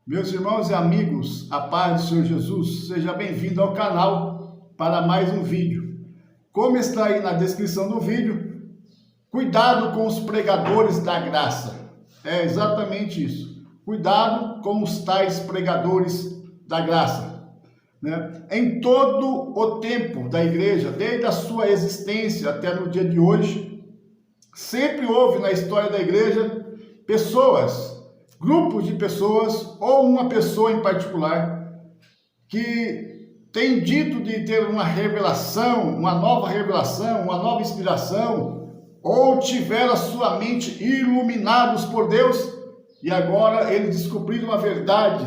Meus irmãos e amigos, a paz do Senhor Jesus, seja bem-vindo ao canal para mais um vídeo. Como está aí na descrição do vídeo, cuidado com os pregadores da graça. É exatamente isso. Cuidado com os tais pregadores da graça. Em todo o tempo da igreja, desde a sua existência até no dia de hoje, sempre houve na história da igreja pessoas, grupos de pessoas ou uma pessoa em particular que tem dito de ter uma revelação, uma nova inspiração, ou tiveram a sua mente iluminados por Deus e agora eles descobriram a verdade,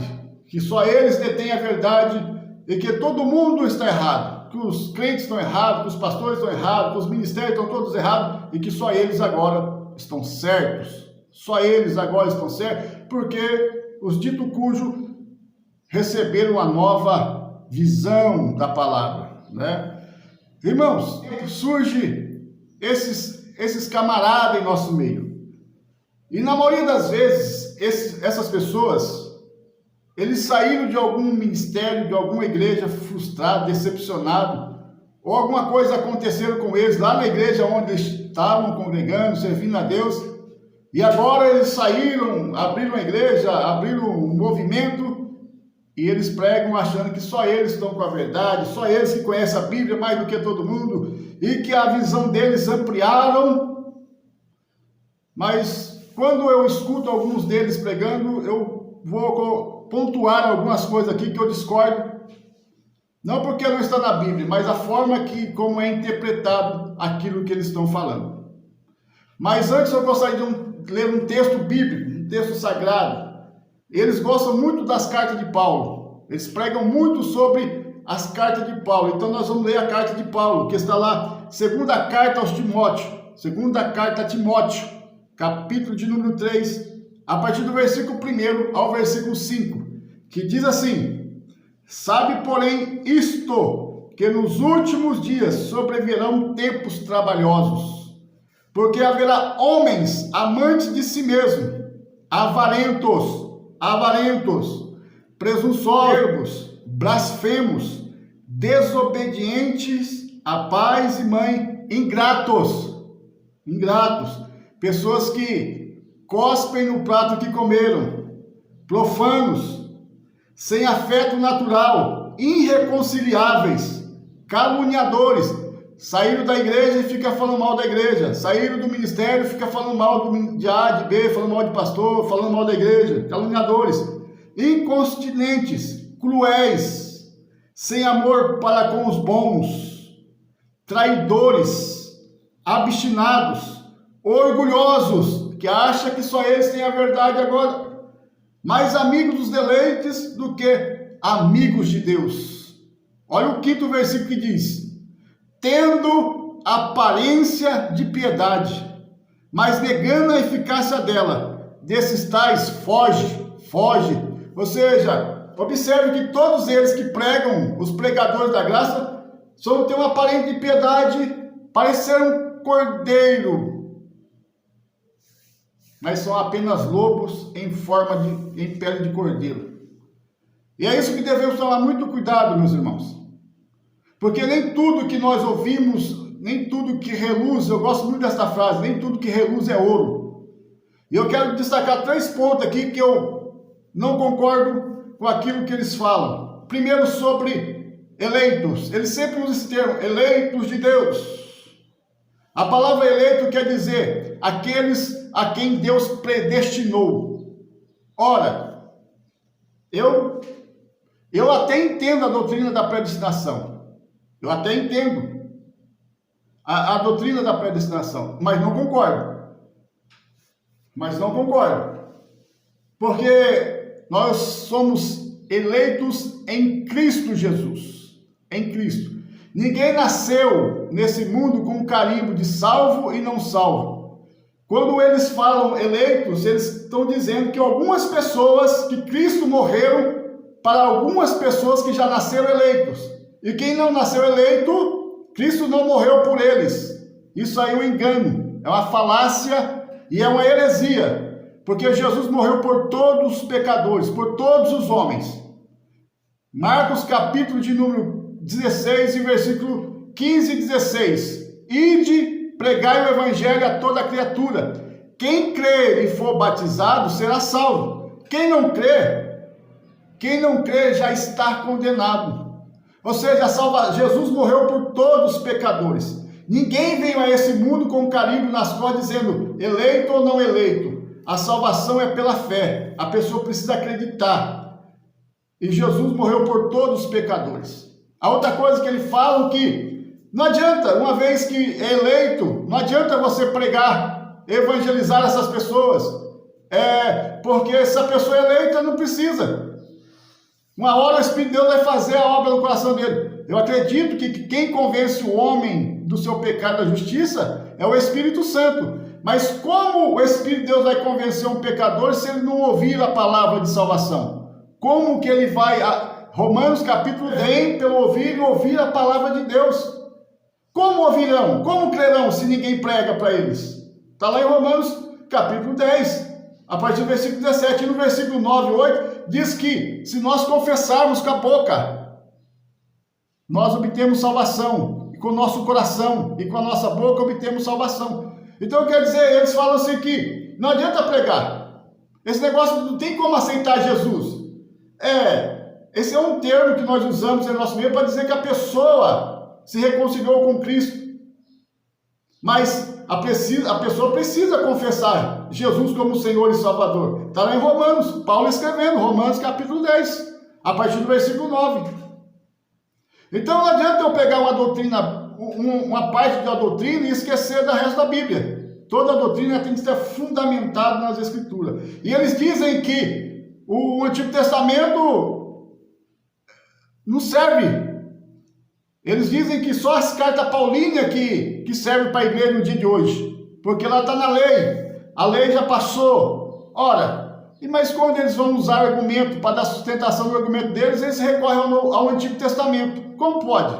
que só eles detêm a verdade e que todo mundo está errado, que os crentes estão errados, que os pastores estão errados, que os ministérios estão todos errados e que só eles agora estão certos. Só eles agora estão certos, porque os dito cujo receberam uma nova visão da palavra, Irmãos, surge esses camaradas em nosso meio. E na maioria das vezes, essas pessoas, eles saíram de algum ministério, de alguma igreja frustrado, decepcionado, ou alguma coisa aconteceu com eles lá na igreja onde eles estavam congregando, servindo a Deus. E agora eles saíram, abriram a igreja, abriram um movimento e eles pregam achando que só eles estão com a verdade, só eles que conhecem a Bíblia mais do que todo mundo e que a visão deles ampliaram. Mas quando eu escuto alguns deles pregando, eu vou pontuar algumas coisas aqui que eu discordo. Não porque não está na Bíblia, mas a forma como é interpretado aquilo que eles estão falando. Mas antes eu gostaria de ler um texto bíblico, um texto sagrado. Eles gostam muito das cartas de Paulo. Eles pregam muito sobre as cartas de Paulo. Então nós vamos ler a carta de Paulo, que está lá, segunda carta aos Timóteo, segunda carta a Timóteo, capítulo de número 3, a partir do versículo 1 ao versículo 5, que diz assim: sabe, porém, isto, que nos últimos dias sobrevirão tempos trabalhosos, porque haverá homens amantes de si mesmo, avarentos, presunçosos, blasfemos, desobedientes a pais e mãe, ingratos, pessoas que cospem no prato que comeram, profanos, sem afeto natural, irreconciliáveis, caluniadores. Saíram da igreja e fica falando mal da igreja. Saíram do ministério e fica falando mal de A, de B, falando mal de pastor, falando mal da igreja. Caluniadores, incontinentes, cruéis, sem amor para com os bons, traidores, obstinados, orgulhosos, que acham que só eles têm a verdade agora, mais amigos dos deleites do que amigos de Deus. Olha o 5º versículo que diz: tendo aparência de piedade, mas negando a eficácia dela, desses tais foge. Ou seja, observe que todos eles que pregam, os pregadores da graça, só têm uma aparência de piedade, parecer um cordeiro, mas são apenas lobos em pele de cordeiro. E é isso que devemos tomar muito cuidado, meus irmãos. Porque nem tudo que nós ouvimos, nem tudo que reluz, eu gosto muito dessa frase, nem tudo que reluz é ouro. E eu quero destacar 3 pontos aqui que eu não concordo com aquilo que eles falam. Primeiro, sobre eleitos. Eles sempre usam esse termo, eleitos de Deus. A palavra eleito quer dizer aqueles a quem Deus predestinou. Ora, eu até entendo a doutrina da predestinação. Eu até entendo a doutrina da predestinação, mas não concordo. Porque nós somos eleitos em Cristo Jesus. Em Cristo. Ninguém nasceu nesse mundo com um carimbo de salvo e não salvo. Quando eles falam eleitos, eles estão dizendo que algumas pessoas, que Cristo morreram para algumas pessoas que já nasceram eleitos. E quem não nasceu eleito, Cristo não morreu por eles. Isso aí é um engano, é uma falácia e é uma heresia. Porque Jesus morreu por todos os pecadores, por todos os homens. Marcos capítulo de número 16 e versículo 15 e 16. Ide, pregai o evangelho a toda criatura. Quem crer e for batizado será salvo. Quem não crer já está condenado. Ou seja, Jesus morreu por todos os pecadores. Ninguém veio a esse mundo com um carimbo nas costas dizendo eleito ou não eleito. A salvação é pela fé. A pessoa precisa acreditar. E Jesus morreu por todos os pecadores. A outra coisa que ele fala é que não adianta, uma vez que é eleito, não adianta você pregar, evangelizar essas pessoas. Porque essa pessoa eleita não precisa. Uma hora o Espírito de Deus vai fazer a obra no coração dele. Eu acredito que quem convence o homem do seu pecado da justiça é o Espírito Santo. Mas como o Espírito de Deus vai convencer um pecador se ele não ouvir a palavra de salvação? Como que ele vai... Romanos capítulo 10, pelo ouvir a palavra de Deus. Como ouvirão? Como crerão se ninguém prega para eles? Está lá em Romanos capítulo 10. A partir do versículo 17, e no versículo 9 e 8, diz que se nós confessarmos com a boca, nós obtemos salvação, e com o nosso coração, e com a nossa boca obtemos salvação. Então quer dizer, eles falam assim que não adianta pregar, esse negócio não tem como aceitar Jesus. Esse é um termo que nós usamos em nosso meio para dizer que a pessoa se reconciliou com Cristo, mas a pessoa precisa confessar Jesus como Senhor e Salvador. Está lá em Romanos, Paulo escrevendo, Romanos capítulo 10, a partir do versículo 9. Então não adianta eu pegar uma doutrina, uma parte da doutrina e esquecer da resto da Bíblia. Toda a doutrina tem que ser fundamentada nas Escrituras. E eles dizem que o Antigo Testamento não serve. Eles dizem que só as cartas paulíneas que servem para a igreja no dia de hoje, porque lá está na lei, a lei já passou. Ora, mas quando eles vão usar argumento para dar sustentação do argumento deles, eles recorrem ao Antigo Testamento. Como pode?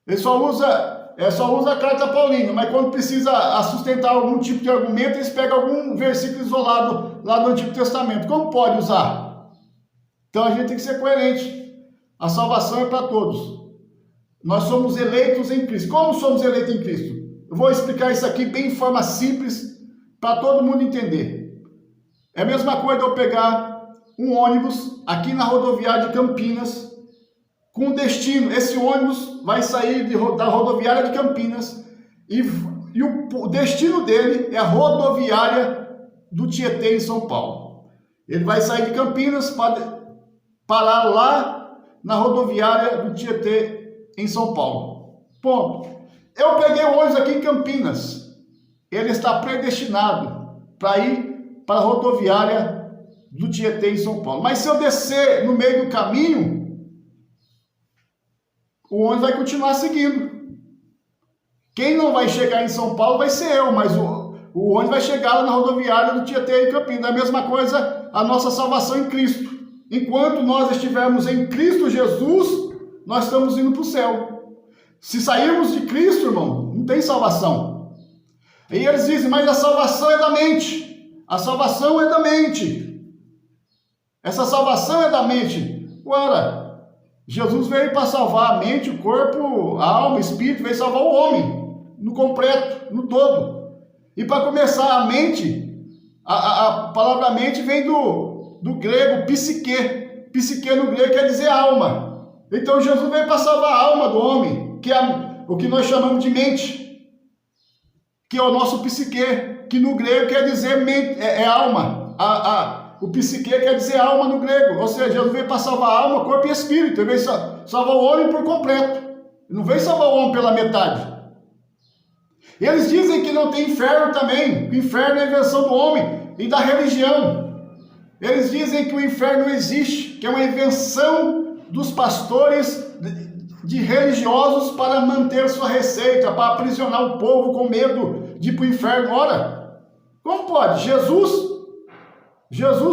Ele só usa a carta paulina, mas quando precisa sustentar algum tipo de argumento, eles pegam algum versículo isolado lá do Antigo Testamento. Como pode usar? Então a gente tem que ser coerente. A salvação é para todos. Nós somos eleitos em Cristo. Como somos eleitos em Cristo? Eu vou explicar isso aqui bem em forma simples para todo mundo entender. É a mesma coisa eu pegar um ônibus aqui na rodoviária de Campinas com destino. Esse ônibus vai sair da rodoviária de Campinas e o destino dele é a rodoviária do Tietê em São Paulo. Ele vai sair de Campinas para parar lá na rodoviária do Tietê, em São Paulo. Ponto. Eu peguei o ônibus aqui em Campinas. Ele está predestinado para ir para a rodoviária do Tietê, em São Paulo. Mas se eu descer no meio do caminho, o ônibus vai continuar seguindo. Quem não vai chegar em São Paulo vai ser eu, mas o ônibus vai chegar lá na rodoviária do Tietê, em Campinas. A mesma coisa, a nossa salvação em Cristo. Enquanto nós estivermos em Cristo Jesus, nós estamos indo para o céu. Se sairmos de Cristo, irmão, não tem salvação. E eles dizem, mas a salvação é da mente. A salvação é da mente. Essa salvação é da mente. Ora, Jesus veio para salvar a mente, o corpo, a alma, o espírito, veio salvar o homem, no completo, no todo. E para começar, a mente, a palavra mente vem do grego psique. Psique no grego quer dizer alma. Então Jesus veio para salvar a alma do homem, que é o que nós chamamos de mente, que é o nosso psique, que no grego quer dizer mente, alma. O psique quer dizer alma no grego. Ou seja, Jesus veio para salvar a alma, corpo e espírito. Ele veio salvar o homem por completo. Ele não veio salvar o homem pela metade. Eles dizem que não tem inferno também. O inferno é a invenção do homem e da religião. Eles dizem que o inferno não existe, que é uma invenção dos pastores de religiosos para manter sua receita, para aprisionar o povo com medo de ir para o inferno. Ora, como pode? Jesus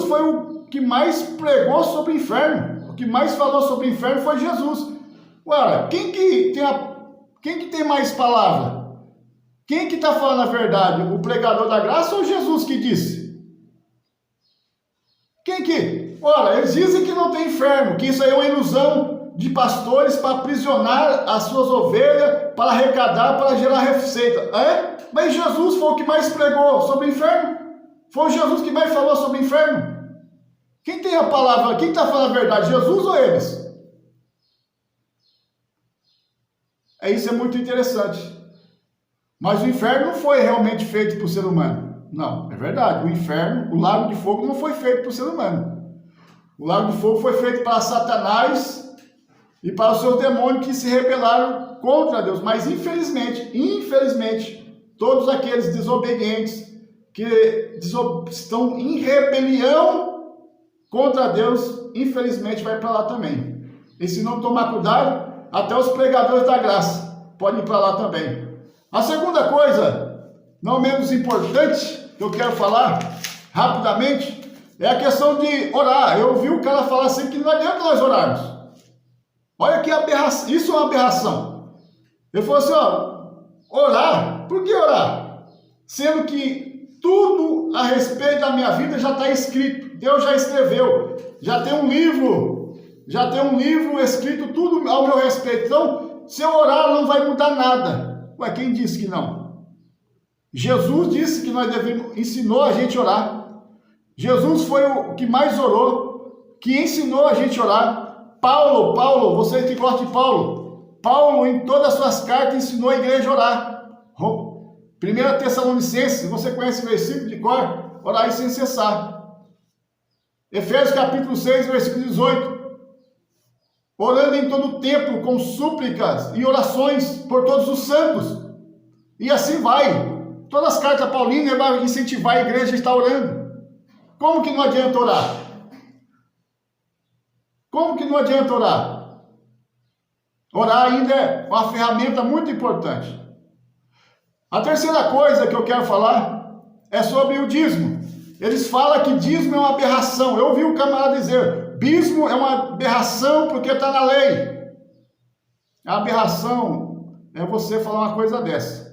foi o que mais pregou sobre o inferno. O que mais falou sobre o inferno foi Jesus. Ora, quem que tem mais palavra? Quem que está falando a verdade? O pregador da graça ou Jesus que disse? Quem que? Ora, eles dizem que não tem inferno, que isso aí é uma ilusão de pastores para aprisionar as suas ovelhas, para arrecadar, para gerar receita. É? Mas Jesus foi o que mais pregou sobre o inferno. Foi Jesus que mais falou sobre o inferno. Quem tem a palavra? Quem está falando a verdade? Jesus ou eles? Isso é muito interessante. Mas o inferno não foi realmente feito para o ser humano. Não, é verdade. O inferno, o lago de fogo, não foi feito para o ser humano. O lago de fogo foi feito para Satanás e para os seus demônios que se rebelaram contra Deus. Mas infelizmente, todos aqueles desobedientes que estão em rebelião contra Deus, infelizmente vai para lá também. E se não tomar cuidado, até os pregadores da graça podem ir para lá também. A segunda coisa, não menos importante, que eu quero falar rapidamente, é a questão de orar. Eu ouvi o cara falar assim que não adianta nós orarmos. Olha que aberração, isso é uma aberração. Ele falou assim, orar, por que orar? Sendo que tudo a respeito da minha vida já está escrito, Deus já escreveu, já tem um livro escrito tudo ao meu respeito. Então, se eu orar não vai mudar nada. Ué, quem disse que não? Jesus disse que nós devemos, ensinou a gente a orar. Jesus foi o que mais orou, que ensinou a gente a orar. Paulo, você que gosta de Paulo em todas as suas cartas ensinou a igreja a orar. 1 Tessalonicenses, você conhece o versículo de cor? Orai sem cessar. Efésios capítulo 6, versículo 18. Orando em todo o tempo com súplicas e orações por todos os santos. E assim vai. Todas as cartas paulinas vão incentivar a igreja a estar orando. Como que não adianta orar? Como que não adianta orar? Orar ainda é uma ferramenta muito importante. A terceira coisa que eu quero falar é sobre o dízimo. Eles falam que dízimo é uma aberração. Eu ouvi um camarada dizer, dízimo é uma aberração porque está na lei. A aberração é você falar uma coisa dessa.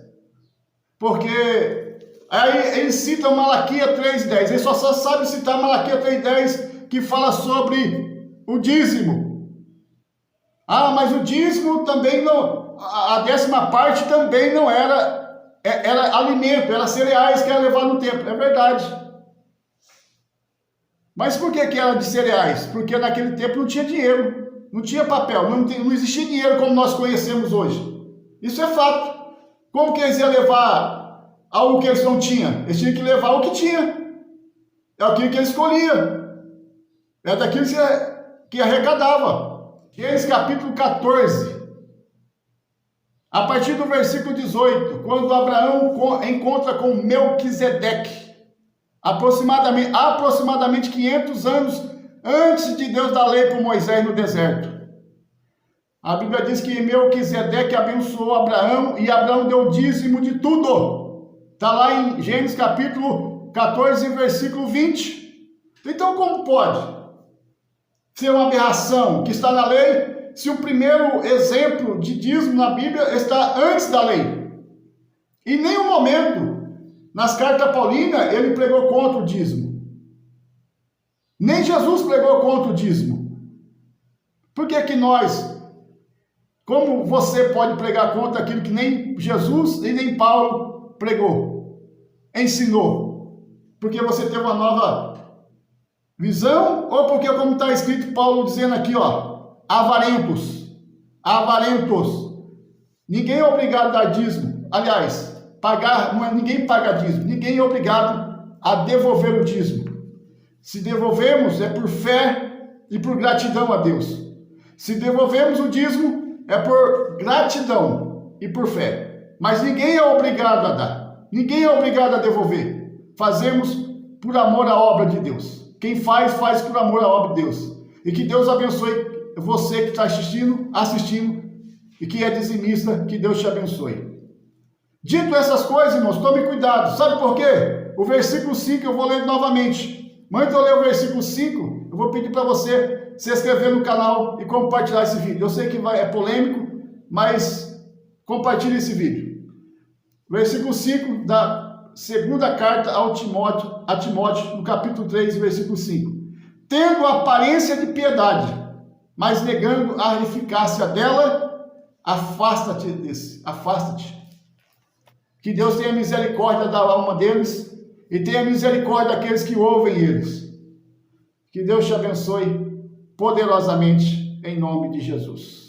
Porque aí eles citam Malaquias 3,10. Eles só sabem citar Malaquias 3,10 que fala sobre o dízimo. Mas o dízimo também não, a 10ª parte também não era alimento, era cereais que era levado no templo. É verdade. Mas por que era de cereais? Porque naquele tempo não tinha dinheiro, não tinha papel, não existia dinheiro como nós conhecemos hoje. Isso é fato. Como que eles iam levar algo que eles não tinham? Eles tinham que levar o que tinha. É aquilo que eles escolhiam. É daquilo que arrecadava. Gênesis capítulo 14. A partir do versículo 18, quando Abraão encontra com Melquisedeque, aproximadamente 500 anos antes de Deus dar lei para Moisés no deserto. A Bíblia diz que Melquisedeque abençoou Abraão e Abraão deu dízimo de tudo. Está lá em Gênesis capítulo 14, versículo 20. Então como pode ser uma aberração que está na lei, se o primeiro exemplo de dízimo na Bíblia está antes da lei? Em nenhum momento, nas cartas paulinas, ele pregou contra o dízimo. Nem Jesus pregou contra o dízimo. Por que nós, como você pode pregar contra aquilo que nem Jesus e nem Paulo pregou, ensinou? Porque você teve uma nova visão? Ou porque, como está escrito Paulo dizendo aqui, avarentos. Ninguém é obrigado a dar dízimo. Aliás, ninguém paga dízimo. Ninguém é obrigado a devolver o dízimo. Se devolvemos, é por fé e por gratidão a Deus. Se devolvemos o dízimo, é por gratidão e por fé. Mas ninguém é obrigado a dar. Ninguém é obrigado a devolver. Fazemos por amor à obra de Deus. Quem faz por amor à obra de Deus. E que Deus abençoe você que está assistindo, e que é dizimista, que Deus te abençoe. Dito essas coisas, irmãos, tome cuidado. Sabe por quê? O versículo 5 eu vou ler novamente. Mas antes de eu ler o versículo 5, eu vou pedir para você se inscrever no canal e compartilhar esse vídeo. Eu sei que é polêmico, mas compartilhe esse vídeo. Versículo 5 da segunda carta a Timóteo, no capítulo 3, versículo 5. Tendo aparência de piedade, mas negando a eficácia dela, afasta-te desse, afasta-te. Que Deus tenha misericórdia da alma deles e tenha misericórdia daqueles que ouvem eles. Que Deus te abençoe poderosamente em nome de Jesus.